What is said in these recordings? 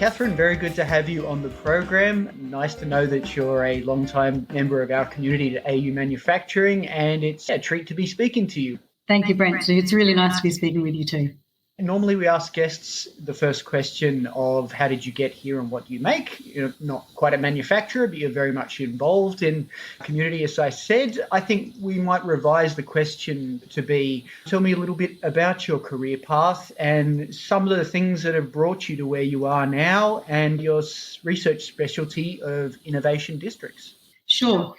Kathryn, very good to have you on the program. Nice to know that you're a long-time member of our community at AU Manufacturing, and it's a treat to be speaking to you. Thank you, Brent. It's really nice to be speaking with you too. Normally we ask guests the first question of how did you get here and what do you make? You're not quite a manufacturer, but you're very much involved in community, as I said. I think we might revise the question to be, tell me a little bit about your career path and some of the things that have brought you to where you are now and your research specialty of innovation districts. Sure.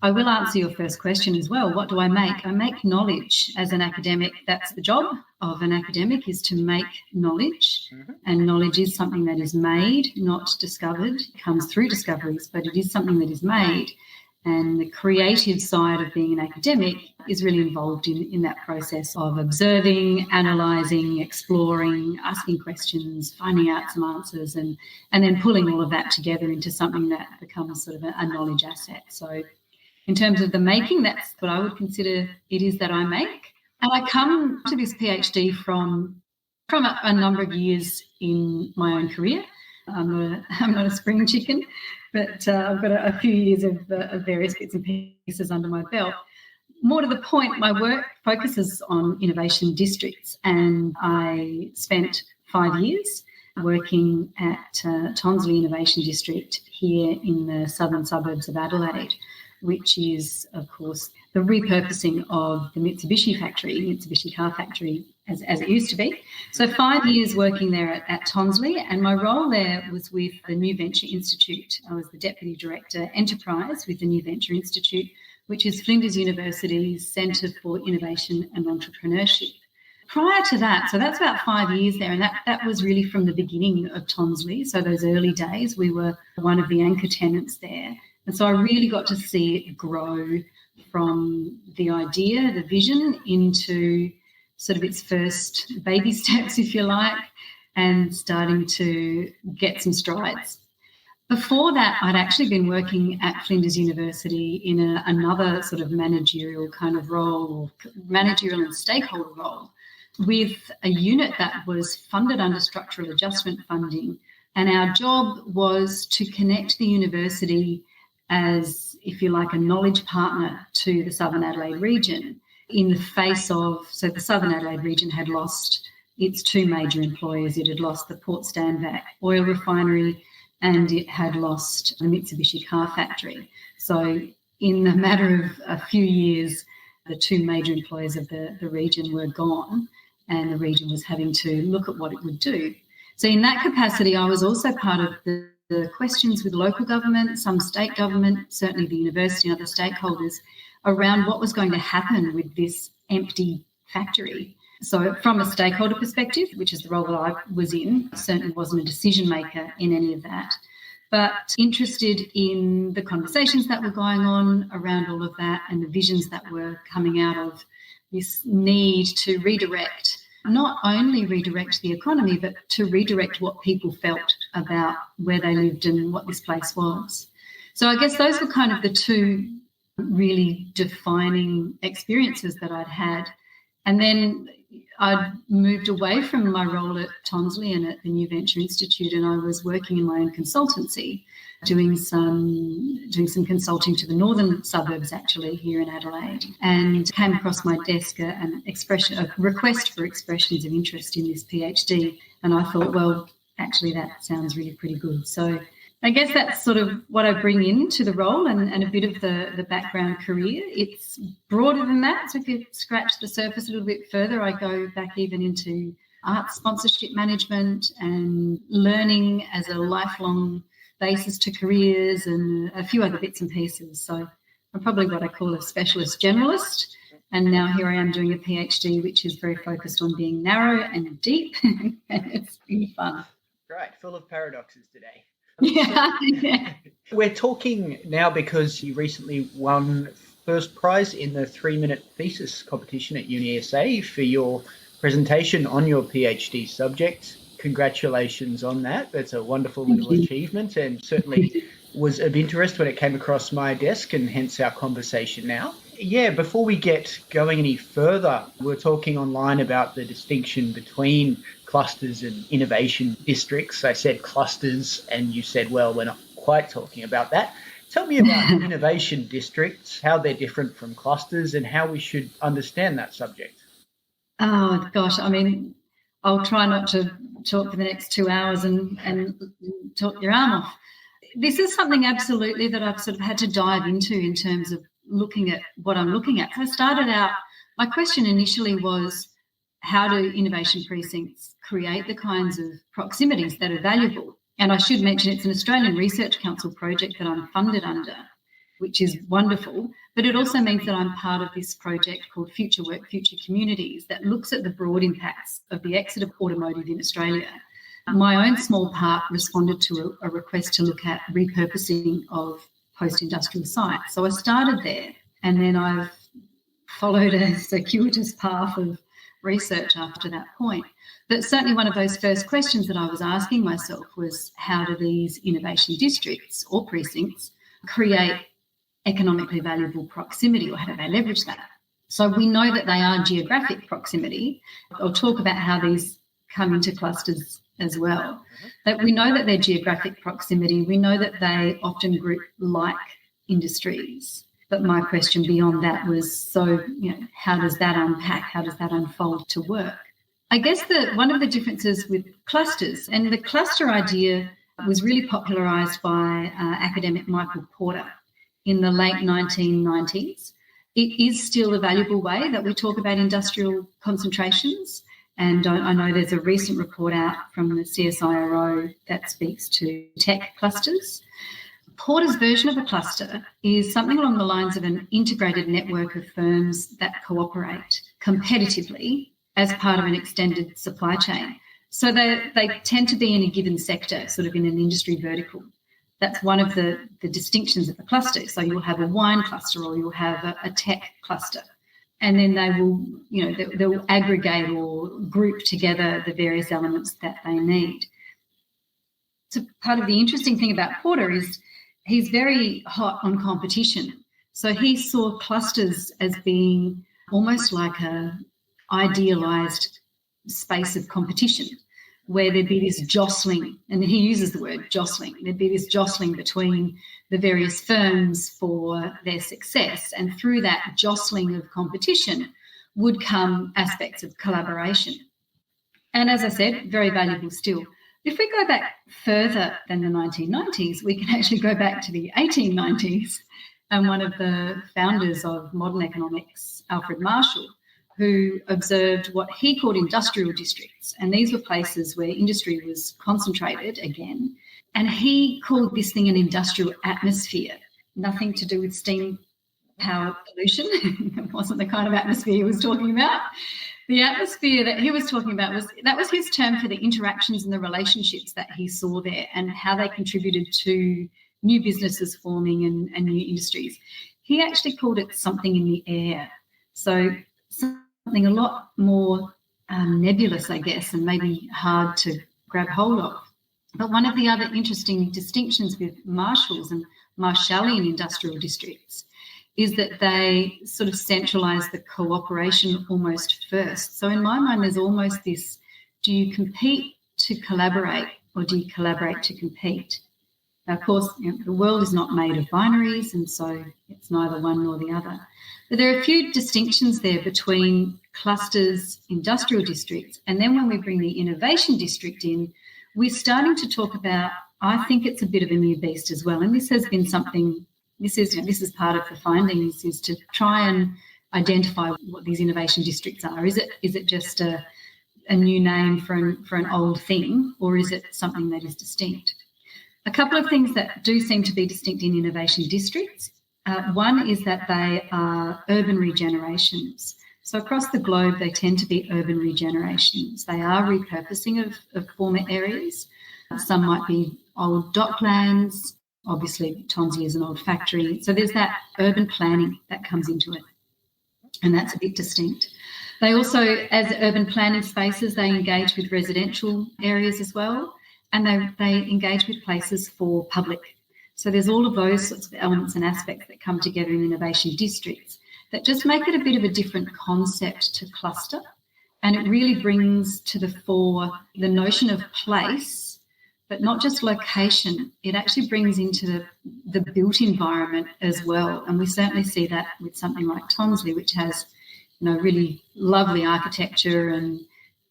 I will answer your first question as well. What do I make? I make knowledge as an academic. That's the job of an academic, is to make knowledge. And knowledge is something that is made, not discovered. It comes through discoveries, but it is something that is made. And the creative side of being an academic is really involved in that process of observing, analysing, exploring, asking questions, finding out some answers, and then pulling all of that together into something that becomes sort of a knowledge asset. So in terms of the making, that's what I would consider it is that I make. And I come to this PhD from a number of years in my own career. I'm not a spring chicken, but I've got a few years of various bits and pieces under my belt. More to the point, my work focuses on innovation districts, and I spent 5 years working at Tonsley Innovation District here in the southern suburbs of Adelaide, which is, of course, the repurposing of the Mitsubishi car factory as it used to be. So 5 years working there at Tonsley, and my role there was with the New Venture Institute. I was the Deputy Director Enterprise with the New Venture Institute, which is Flinders University's Centre for Innovation and Entrepreneurship. Prior to that, so that's about 5 years there, and that was really from the beginning of Tonsley. So those early days, we were one of the anchor tenants there. And so I really got to see it grow from the idea, the vision, into sort of its first baby steps, if you like, and starting to get some strides. Before that, I'd actually been working at Flinders University in another sort of managerial kind of role, managerial and stakeholder role, with a unit that was funded under structural adjustment funding. And our job was to connect the university as, if you like, a knowledge partner to the Southern Adelaide region in the face of, so the Southern Adelaide region had lost its two major employers. It had lost the Port Stanvac oil refinery and it had lost the Mitsubishi car factory. So in a matter of a few years, the two major employers of the region were gone and the region was having to look at what it would do. So in that capacity, I was also part of the questions with local government, some state government, certainly the university and other stakeholders, around what was going to happen with this empty factory. So from a stakeholder perspective, which is the role that I was in, certainly wasn't a decision maker in any of that, but interested in the conversations that were going on around all of that and the visions that were coming out of this need to redirect, not only redirect the economy, but to redirect what people felt about where they lived and what this place was. So I guess those were kind of the two really defining experiences that I'd had. And then I'd moved away from my role at Tonsley and at the New Venture Institute, and I was working in my own consultancy, doing some consulting to the northern suburbs actually here in Adelaide, and came across my desk a request for expressions of interest in this PhD. And I thought, well, actually that sounds really pretty good. So I guess that's sort of what I bring into the role and a bit of the background career. It's broader than that. So if you scratch the surface a little bit further, I go back even into art sponsorship management and learning as a lifelong basis to careers and a few other bits and pieces. So I'm probably what I call a specialist generalist. And now here I am doing a PhD, which is very focused on being narrow and deep. And it's been fun. Great, full of paradoxes today. Yeah. We're talking now because you recently won first prize in the 3-minute thesis competition at UniSA for your presentation on your PhD subject. Congratulations on that. That's a wonderful little achievement and certainly was of interest when it came across my desk and hence our conversation now. Yeah, before we get going any further, we're talking online about the distinction between clusters and innovation districts. I said clusters and you said, well, we're not quite talking about that. Tell me about innovation districts, how they're different from clusters and how we should understand that subject. Oh, gosh. I mean, I'll try not to talk for the next 2 hours and talk your arm off. This is something absolutely that I've sort of had to dive into in terms of looking at what I'm looking at. So I started out, my question initially was, how do innovation precincts create the kinds of proximities that are valuable? And I should mention it's an Australian Research Council project that I'm funded under, which is wonderful, but it also means that I'm part of this project called Future Work, Future Communities that looks at the broad impacts of the exit of automotive in Australia. My own small part responded to a request to look at repurposing of post-industrial sites. So I started there, and then I've followed a circuitous path of research after that point. But certainly one of those first questions that I was asking myself was, how do these innovation districts or precincts create economically valuable proximity, or how do they leverage that? So we know that they are geographic proximity. I'll talk about how these come into clusters as well. That we know that they're geographic proximity. We know that they often group like industries. But my question beyond that was, so, how does that unpack? How does that unfold to work? I guess that one of the differences with clusters, and the cluster idea was really popularised by academic Michael Porter in the late 1990s. It is still a valuable way that we talk about industrial concentrations. And I know there's a recent report out from the CSIRO that speaks to tech clusters. Porter's version of a cluster is something along the lines of an integrated network of firms that cooperate competitively as part of an extended supply chain. So they tend to be in a given sector, sort of in an industry vertical. That's one of the distinctions of the cluster. So you'll have a wine cluster or you'll have a tech cluster. And then they will, they'll aggregate or group together the various elements that they need. So part of the interesting thing about Porter is he's very hot on competition. So he saw clusters as being almost like a idealised space of competition where there'd be this jostling, and he uses the word jostling, there'd be this jostling between the various firms for their success, and through that jostling of competition would come aspects of collaboration. And as I said, very valuable still. If we go back further than the 1990s, we can actually go back to the 1890s, and one of the founders of modern economics, Alfred Marshall, who observed what he called industrial districts. And these were places where industry was concentrated again. And he called this thing an industrial atmosphere, nothing to do with steam power pollution. It wasn't the kind of atmosphere he was talking about. The atmosphere that he was talking about was his term for the interactions and the relationships that he saw there and how they contributed to new businesses forming and new industries. He actually called it something in the air. So something a lot more nebulous, I guess, and maybe hard to grab hold of. But one of the other interesting distinctions with Marshalls and Marshallian industrial districts is that they sort of centralise the cooperation almost first. So in my mind, there's almost this, do you compete to collaborate or do you collaborate to compete? Now, of course, the world is not made of binaries, and so it's neither one nor the other. But there are a few distinctions there between clusters, industrial districts, and then when we bring the innovation district in, we're starting to talk about, I think it's a bit of a new beast as well. And this has been something, this is part of the findings, is to try and identify what these innovation districts are. Is it just a new name for an old thing, or is it something that is distinct? A couple of things that do seem to be distinct in innovation districts. One is that they are urban regenerations. So across the globe, they tend to be urban regenerations. They are repurposing of former areas. Some might be old docklands. Obviously, Tonsley is an old factory. So there's that urban planning that comes into it, and that's a bit distinct. They also, as urban planning spaces, they engage with residential areas as well, and they engage with places for public. So there's all of those sorts of elements and aspects that come together in innovation districts that just make it a bit of a different concept to cluster. And it really brings to the fore the notion of place, but not just location. It actually brings into the built environment as well. And we certainly see that with something like Tonsley, which has, really lovely architecture and,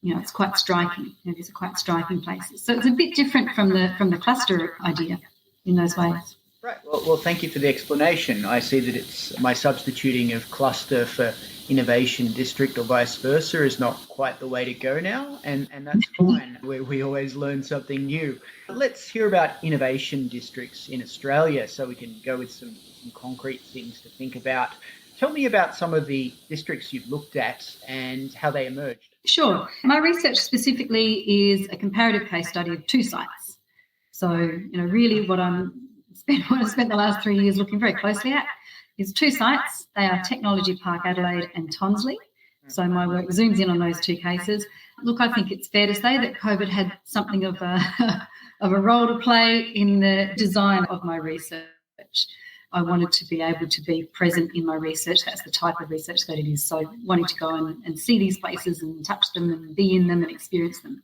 it's quite striking. These are quite striking places. So it's a bit different from the cluster idea in those ways. Right. Well, thank you for the explanation. I see that it's my substituting of cluster for innovation district or vice versa is not quite the way to go now, and that's fine. We always learn something new. Let's hear about innovation districts in Australia so we can go with some concrete things to think about. Tell me about some of the districts you've looked at and how they emerged. Sure. My research specifically is a comparative case study of 2 sites. So, really what I spent the last 3 years looking very closely at is 2 sites. They are Technology Park Adelaide and Tonsley. So my work zooms in on those 2 cases. Look, I think it's fair to say that COVID had something of a role to play in the design of my research. I wanted to be able to be present in my research. That's the type of research that it is. So wanting to go and see these places and touch them and be in them and experience them.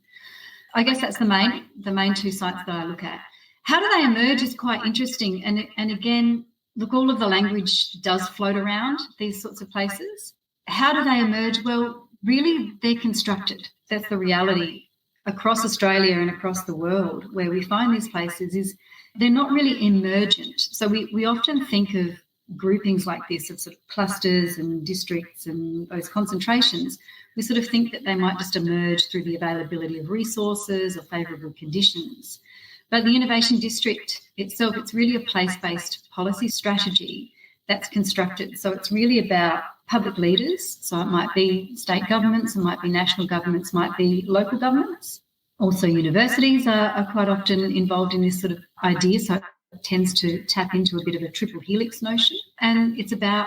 I guess that's the main 2 sites that I look at. How do they emerge is quite interesting. And again, look, all of the language does float around these sorts of places. How do they emerge? Well, really, they're constructed. That's the reality. Across Australia and across the world, where we find these places is they're not really emergent. So we often think of groupings like this, of sort of clusters and districts and those concentrations. We sort of think that they might just emerge through the availability of resources or favourable conditions. But the innovation district itself, it's really a place-based policy strategy that's constructed. So it's really about public leaders. So it might be state governments, it might be national governments, might be local governments. Also universities are quite often involved in this sort of idea. So it tends to tap into a bit of a triple helix notion. And it's about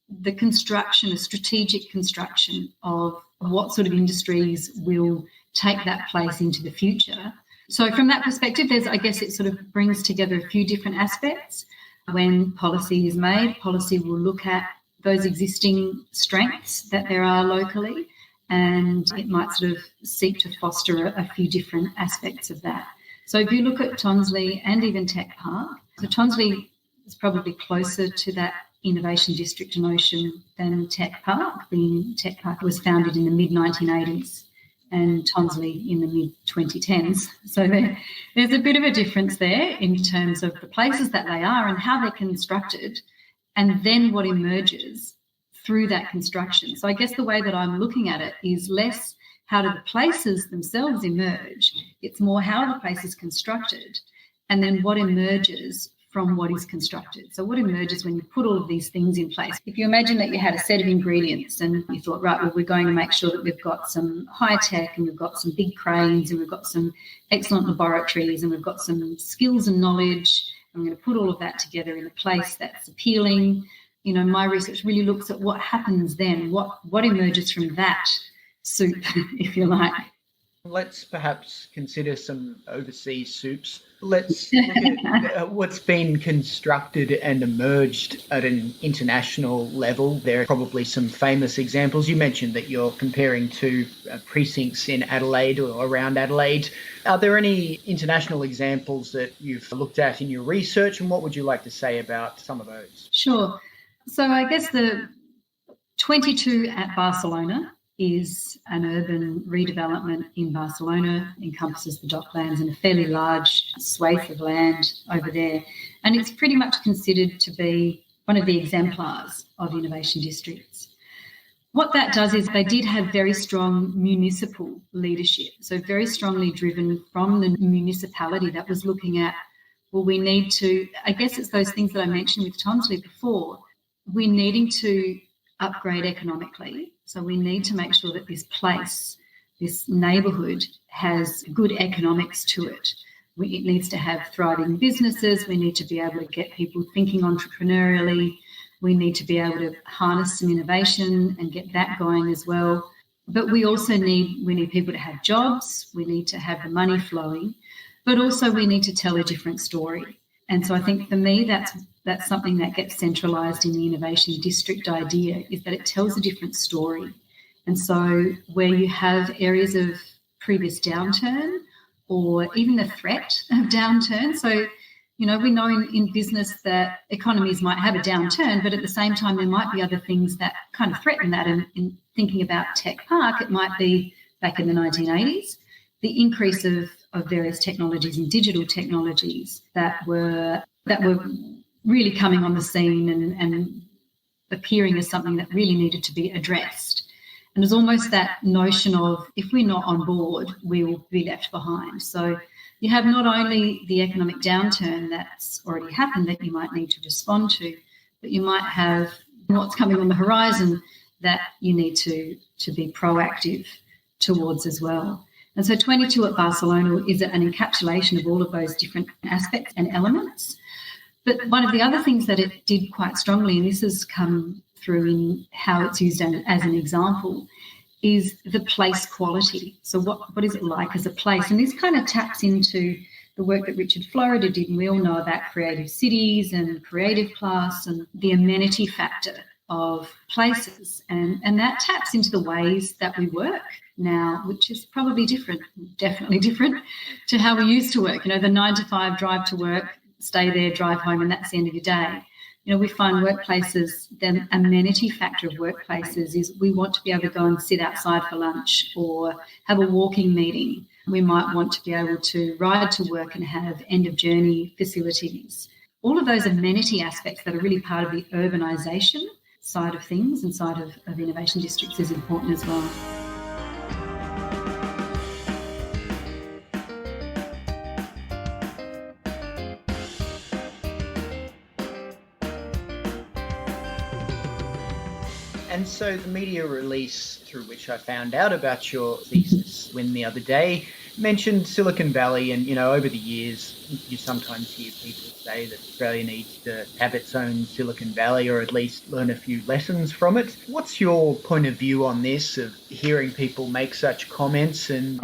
the construction, a strategic construction of what sort of industries will take that place into the future. So from that perspective, it sort of brings together a few different aspects. When policy is made, policy will look at those existing strengths that there are locally, and it might sort of seek to foster a few different aspects of that. So if you look at Tonsley and even Tech Park, so Tonsley is probably closer to that innovation district notion than Tech Park, being Tech Park was founded in the mid-1980s. And Tonsley in the mid-2010s. So there's a bit of a difference there in terms of the places that they are and how they're constructed, and then what emerges through that construction. So I guess the way that I'm looking at it is less how do the places themselves emerge, it's more how the place is constructed and then what emerges from what is constructed. So what emerges when you put all of these things in place? If you imagine that you had a set of ingredients and you thought, right, well, we're going to make sure that we've got some high tech and we've got some big cranes and we've got some excellent laboratories and we've got some skills and knowledge, and we're going to put all of that together in a place that's appealing. My research really looks at what happens then, what emerges from that soup, if you like. Let's perhaps consider some overseas soups. Let's look at what's been constructed and emerged at an international level. There are probably some famous examples. You mentioned that you're comparing 2 precincts in Adelaide or around Adelaide. Are there any international examples that you've looked at in your research, and what would you like to say about some of those? Sure. So I guess the 22 at Barcelona is an urban redevelopment in Barcelona, encompasses the docklands and a fairly large swathe of land over there. And it's pretty much considered to be one of the exemplars of innovation districts. What that does is they did have very strong municipal leadership, so very strongly driven from the municipality that was looking at, well, we need to, I guess it's those things that I mentioned with Tonsley before, we're needing to upgrade economically. So we need to make sure that this place, this neighbourhood, has good economics to it. It needs to have thriving businesses. We need to be able to get people thinking entrepreneurially. We need to be able to harness some innovation and get that going as well. But we also need people to have jobs. We need to have the money flowing, but also we need to tell a different story. And so I think for me, that's something that gets centralised in the innovation district idea, is that it tells a different story. And so where you have areas of previous downturn or even the threat of downturn. So, we know in business that economies might have a downturn, but at the same time, there might be other things that kind of threaten that. And in thinking about Tech Park, it might be back in the 1980s, the increase of various technologies and digital technologies that were really coming on the scene and appearing as something that really needed to be addressed. And there's almost that notion of if we're not on board, we will be left behind. So you have not only the economic downturn that's already happened that you might need to respond to, but you might have what's coming on the horizon that you need to be proactive towards as well. And so 22 at Barcelona is an encapsulation of all of those different aspects and elements. But one of the other things that it did quite strongly, and this has come through in how it's used as an example, is the place quality. So what is it like as a place? And this kind of taps into the work that Richard Florida did, and we all know about creative cities and creative class and the amenity factor of places. And that taps into the ways that we work now, which is probably definitely different to how we used to work. The 9-to-5 drive to work, stay there, drive home, and that's the end of your day. We find workplaces, the amenity factor of workplaces is we want to be able to go and sit outside for lunch or have a walking meeting. We might want to be able to ride to work and have end-of-journey facilities. All of those amenity aspects that are really part of the urbanisation side of things and side of innovation districts is important as well. And so the media release through which I found out about your thesis the other day mentioned Silicon Valley, and over the years you sometimes hear people say that Australia needs to have its own Silicon Valley or at least learn a few lessons from it. What's your point of view on this, of hearing people make such comments and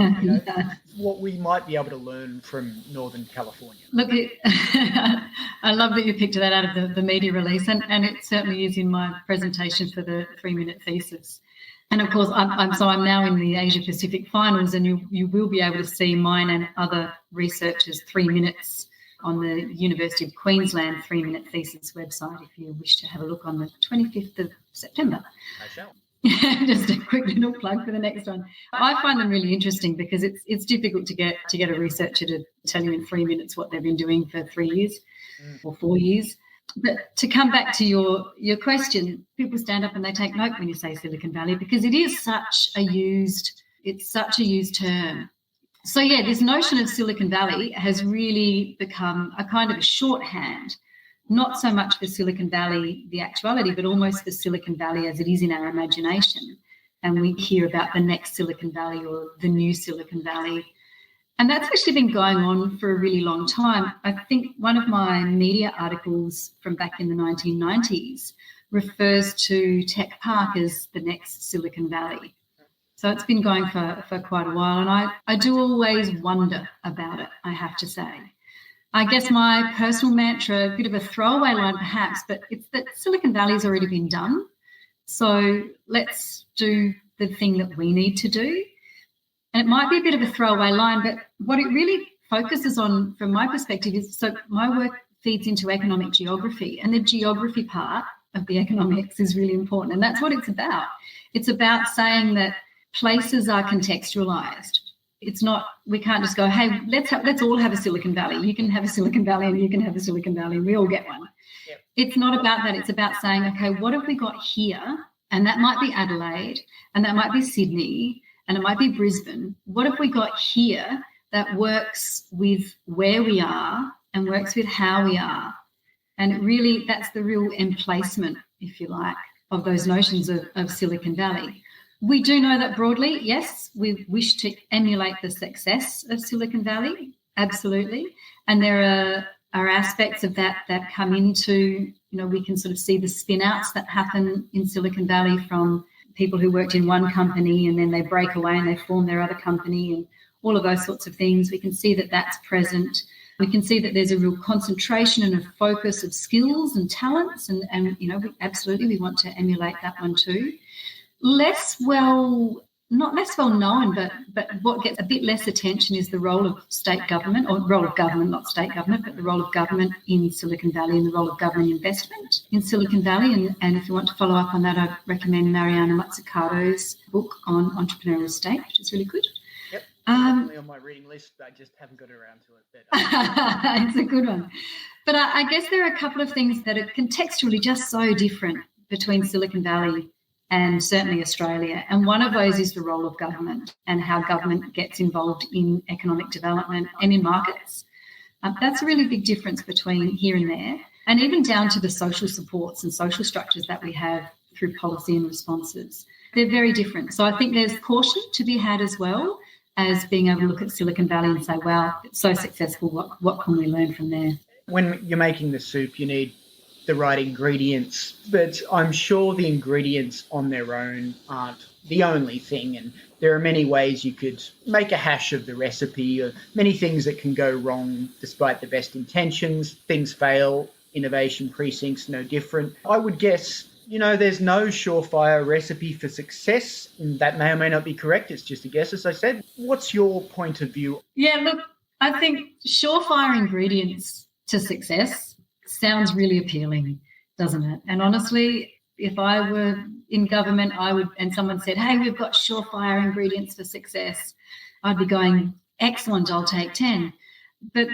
what we might be able to learn from Northern California? Look, I love that you picked that out of the media release, and it certainly is in my presentation for the 3-minute thesis. And of course, I'm now in the Asia Pacific finals, and you will be able to see mine and other researchers' 3 minutes on the University of Queensland 3-minute thesis website if you wish to have a look on the 25th of September. I shall. Just a quick little plug for the next one. I find them really interesting because it's difficult to get a researcher to tell you in 3 minutes what they've been doing for 3 years or 4 years. But to come back to your question, people stand up and they take note when you say Silicon Valley because it is such a used term. So yeah, this notion of Silicon Valley has really become a kind of a shorthand, not so much for Silicon Valley, the actuality, but almost for Silicon Valley as it is in our imagination. And we hear about the next Silicon Valley or the new Silicon Valley. And that's actually been going on for a really long time. I think one of my media articles from back in the 1990s refers to Tech Park as the next Silicon Valley. So it's been going for quite a while. And I do always wonder about it, I have to say. I guess my personal mantra, a bit of a throwaway line perhaps, but it's that Silicon Valley's already been done. So let's do the thing that we need to do. And it might be a bit of a throwaway line, but what it really focuses on from my perspective is, so my work feeds into economic geography, and the geography part of the economics is really important. And that's what it's about. It's about saying that places are contextualized. It's not, we can't just go, hey, let's all have a Silicon Valley. You can have a Silicon Valley and you can have a Silicon Valley. We all get one. Yep. It's not about that. It's about saying, okay, what have we got here? And that might be Adelaide, and that might be Sydney, and it might be Brisbane. What have we got here that works with where we are and works with how we are? And really, that's the real emplacement, if you like, of those notions of Silicon Valley. We do know that broadly, yes, we wish to emulate the success of Silicon Valley, absolutely. And there are aspects of that come into, we can sort of see the spin-outs that happen in Silicon Valley from people who worked in one company and then they break away and they form their other company and all of those sorts of things. We can see that that's present. We can see that there's a real concentration and a focus of skills and talents and we absolutely, we want to emulate that one too. not less well known, but what gets a bit less attention is the role of state government, or role of government, not state government, but the role of government in Silicon Valley and the role of government investment in Silicon Valley. And if you want to follow up on that, I'd recommend Mariana Mazzucato's book on entrepreneurial state, which is really good. Yep, definitely on my reading list, but I just haven't got around to it. But, it's a good one. But I guess there are a couple of things that are contextually just so different between Silicon Valley and certainly Australia. And one of those is the role of government and how government gets involved in economic development and in markets. That's a really big difference between here and there, and even down to the social supports and social structures that we have through policy and responses. They're very different. So I think there's caution to be had as well as being able to look at Silicon Valley and say, wow, it's so successful, what can we learn from there? When you're making the soup, you need the right ingredients, but I'm sure the ingredients on their own aren't the only thing, and there are many ways you could make a hash of the recipe, or many things that can go wrong despite the best intentions. Things fail. Innovation precinct's no different. I would guess, there's no surefire recipe for success, and that may or may not be correct. It's just a guess, as I said. What's your point of view? Yeah, look, I think surefire ingredients to success sounds really appealing, doesn't it? And honestly, if I were in government, and someone said, hey, we've got surefire ingredients for success, I'd be going, excellent, I'll take 10. But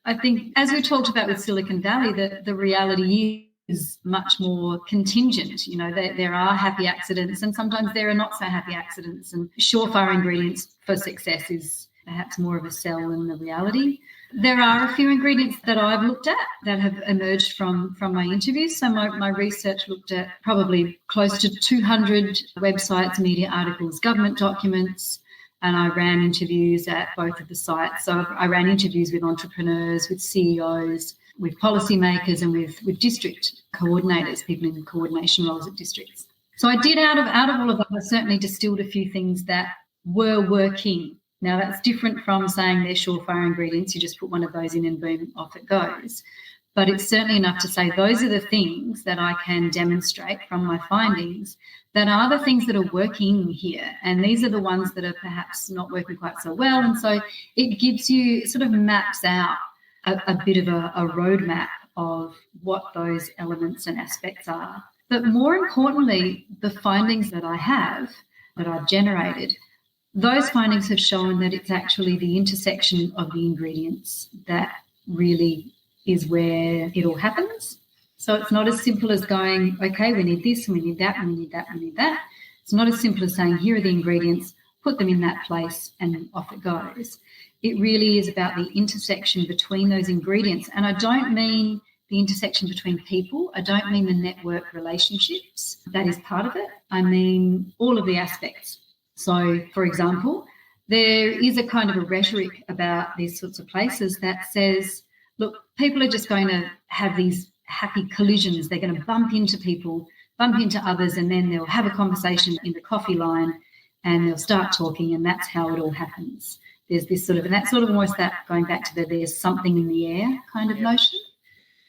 I think, as we talked about with Silicon Valley, the reality is much more contingent. There are happy accidents, and sometimes there are not so happy accidents. And surefire ingredients for success is perhaps more of a sell than the reality. There are a few ingredients that I've looked at that have emerged from my interviews. So my research looked at probably close to 200 websites, media articles, government documents, and I ran interviews at both of the sites. So I ran interviews with entrepreneurs, with CEOs, with policymakers, and with district coordinators, people in coordination roles at districts. So I did, out of all of them, I certainly distilled a few things that were working. Now, that's different from saying they're surefire ingredients. You just put one of those in and boom, off it goes. But it's certainly enough to say those are the things that I can demonstrate from my findings that are the things that are working here. And these are the ones that are perhaps not working quite so well. And so it gives you, sort of maps out a bit of a roadmap of what those elements and aspects are. But more importantly, the findings that I've generated, those findings have shown that it's actually the intersection of the ingredients that really is where it all happens. So it's not as simple as going, okay, we need this and we need that and we need that and we need that. It's not as simple as saying, here are the ingredients, put them in that place and off it goes. It really is about the intersection between those ingredients. And I don't mean the intersection between people. I don't mean the network relationships. That is part of it. I mean all of the aspects. So, for example, there is a kind of a rhetoric about these sorts of places that says, look, people are just going to have these happy collisions. They're going to bump into people, bump into others, and then they'll have a conversation in the coffee line and they'll start talking, and that's how it all happens. There's this sort of, and that's sort of almost that going back to there's something in the air kind of notion,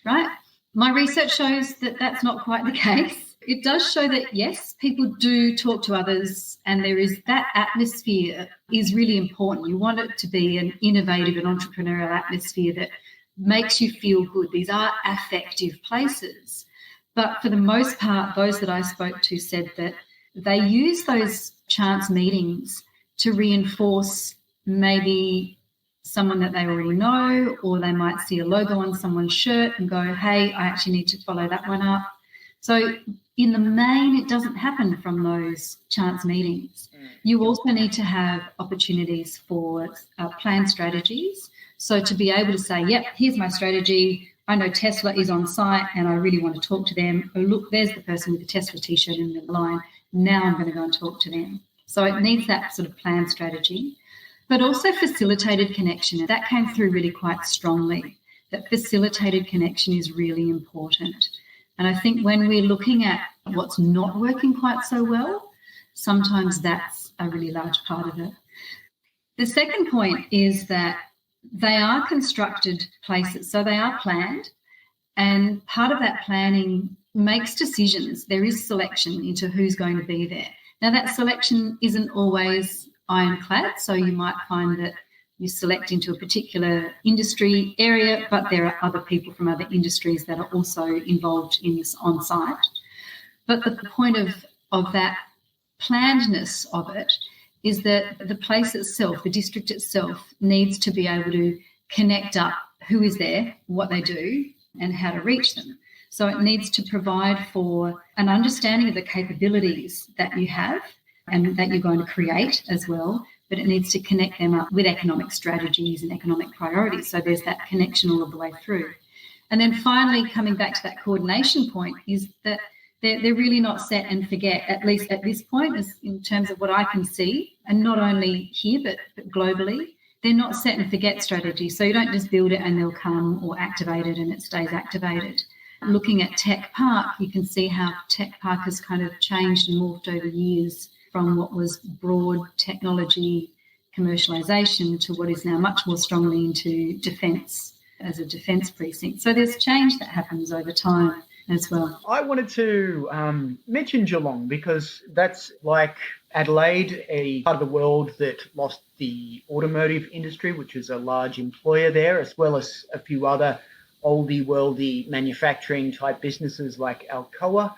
right? My research shows that that's not quite the case. It does show that, yes, people do talk to others, and there is that atmosphere is really important. You want it to be an innovative and entrepreneurial atmosphere that makes you feel good. These are affective places. But for the most part, those that I spoke to said that they use those chance meetings to reinforce maybe someone that they already know, or they might see a logo on someone's shirt and go, hey, I actually need to follow that one up. So in the main, it doesn't happen from those chance meetings. You also need to have opportunities for planned strategies. So to be able to say, yep, here's my strategy. I know Tesla is on site and I really want to talk to them. Oh, look, there's the person with the Tesla T-shirt in the line. Now I'm going to go and talk to them. So it needs that sort of planned strategy, but also facilitated connection. That came through really quite strongly, that facilitated connection is really important. And I think when we're looking at what's not working quite so well, sometimes that's a really large part of it. The second point is that they are constructed places, so they are planned, and part of that planning makes decisions. There is selection into who's going to be there. Now, that selection isn't always ironclad, so you might find that you select into a particular industry area, but there are other people from other industries that are also involved in this on-site. But the point of that plannedness of it is that the place itself, the district itself, needs to be able to connect up who is there, what they do, and how to reach them. So it needs to provide for an understanding of the capabilities that you have and that you're going to create as well, but it needs to connect them up with economic strategies and economic priorities. So there's that connection all of the way through. And then finally, coming back to that coordination point, is that they're really not set and forget, at least at this point, as in terms of what I can see, and not only here but globally. They're not set and forget strategies. So you don't just build it and they'll come, or activate it and it stays activated. Looking at Tech Park, you can see how Tech Park has kind of changed and morphed over years from what was broad technology commercialisation to what is now much more strongly into defence, as a defence precinct. So there's change that happens over time as well. I wanted to mention Geelong because that's like Adelaide, a part of the world that lost the automotive industry, which is a large employer there, as well as a few other oldie worldy manufacturing type businesses like Alcoa.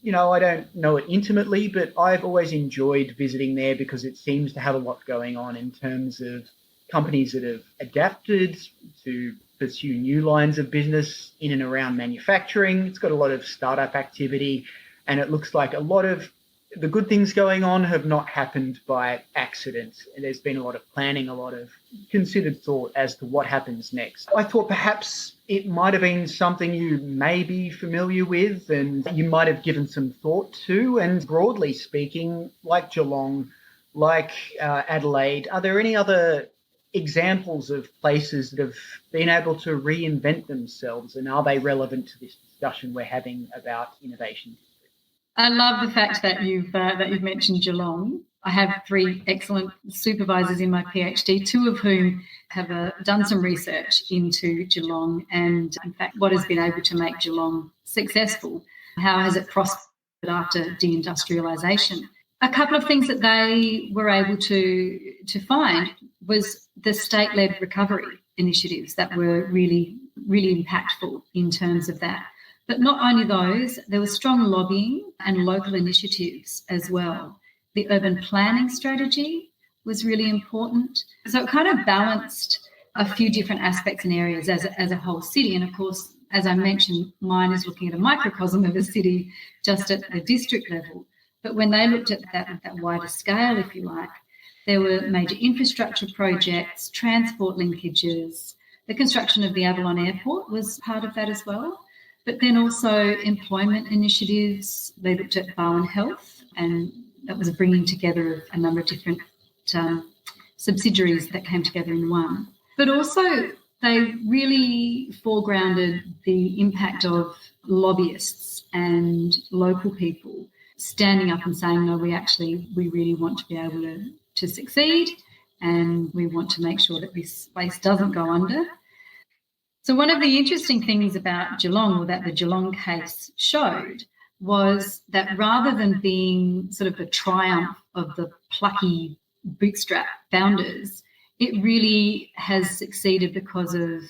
You know, I don't know it intimately, but I've always enjoyed visiting there because it seems to have a lot going on in terms of companies that have adapted to pursue new lines of business in and around manufacturing. It's got a lot of startup activity, and it looks like a lot of the good things going on have not happened by accident. There's been a lot of planning, a lot of considered thought as to what happens next. I thought perhaps it might have been something you may be familiar with and you might have given some thought to. And broadly speaking, like Geelong, like Adelaide, are there any other examples of places that have been able to reinvent themselves, and are they relevant to this discussion we're having about innovation? I love the fact that you've mentioned Geelong. I have 3 excellent supervisors in my PhD, 2 of whom have done some research into Geelong and, in fact, what has been able to make Geelong successful. How has it prospered after deindustrialisation? A couple of things that they were able to find was the state-led recovery initiatives that were really, really impactful in terms of that. But not only those, there was strong lobbying and local initiatives as well. The urban planning strategy was really important. So it kind of balanced a few different aspects and areas as a whole city. And of course, as I mentioned, mine is looking at a microcosm of a city just at the district level. But when they looked at that wider scale, if you like, there were major infrastructure projects, transport linkages. The construction of the Avalon Airport was part of that as well. But then also employment initiatives. They looked at Bowen Health, and that was a bringing together of a number of different subsidiaries that came together in one. But also they really foregrounded the impact of lobbyists and local people standing up and saying, no, we really want to be able to succeed, and we want to make sure that this place doesn't go under. So one of the interesting things about Geelong, or that the Geelong case showed, was that rather than being sort of a triumph of the plucky bootstrap founders, it really has succeeded because of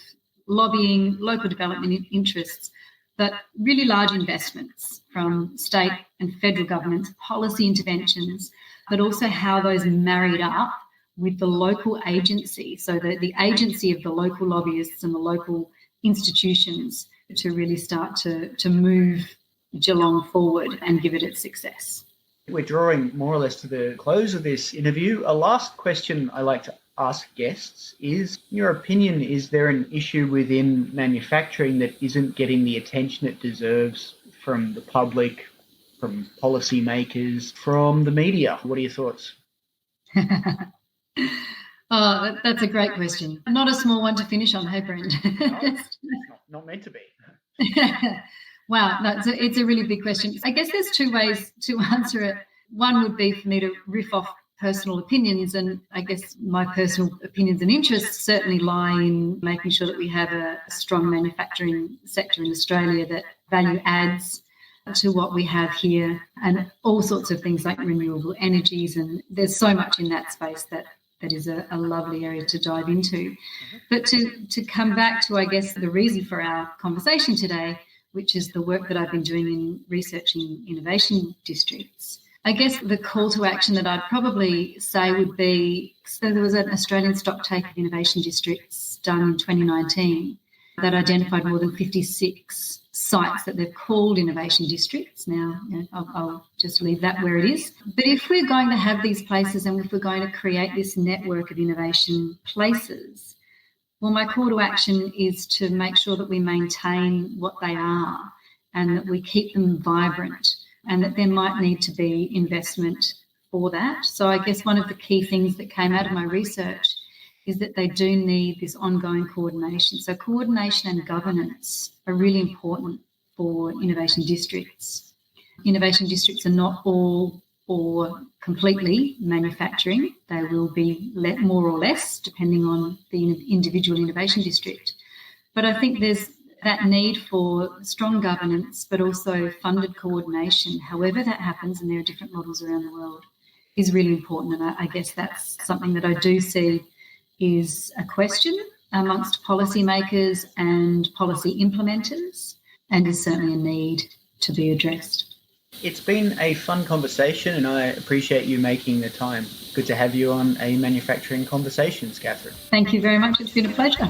lobbying, local development interests, but really large investments from state and federal governments, policy interventions, but also how those married up with the local agency, so the agency of the local lobbyists and the local institutions to really start to move Geelong forward and give it its success. We're drawing more or less to the close of this interview. A last question I like to ask guests is, in your opinion, is there an issue within manufacturing that isn't getting the attention it deserves from the public, from policymakers, from the media? What are your thoughts? Oh, that's a great question. Not a small one to finish on, hey, Brent? No, it's not meant to be. Wow, no, it's a really big question. I guess there's 2 ways to answer it. One would be for me to riff off personal opinions, and I guess my personal opinions and interests certainly lie in making sure that we have a strong manufacturing sector in Australia that value adds to what we have here, and all sorts of things like renewable energies. And there's so much in that space that is a lovely area to dive into. But to come back to, I guess, the reason for our conversation today, which is the work that I've been doing in researching innovation districts. I guess the call to action that I'd probably say would be, so there was an Australian stocktake of innovation districts done in 2019 that identified more than 56 sites that they've called innovation districts. Now, I'll just leave that where it is. But if we're going to have these places and if we're going to create this network of innovation places, well, my call to action is to make sure that we maintain what they are and that we keep them vibrant, and that there might need to be investment for that. So I guess one of the key things that came out of my research is that they do need this ongoing coordination. So coordination and governance are really important for innovation districts. Innovation districts are not all or completely manufacturing. They will be more or less depending on the individual innovation district. But I think there's that need for strong governance, but also funded coordination, however that happens, and there are different models around the world, is really important. And I guess that's something that I do see is a question amongst policymakers and policy implementers, and is certainly a need to be addressed. It's been a fun conversation, and I appreciate you making the time. Good to have you on A Manufacturing Conversations, Kathryn. Thank you very much. It's been a pleasure.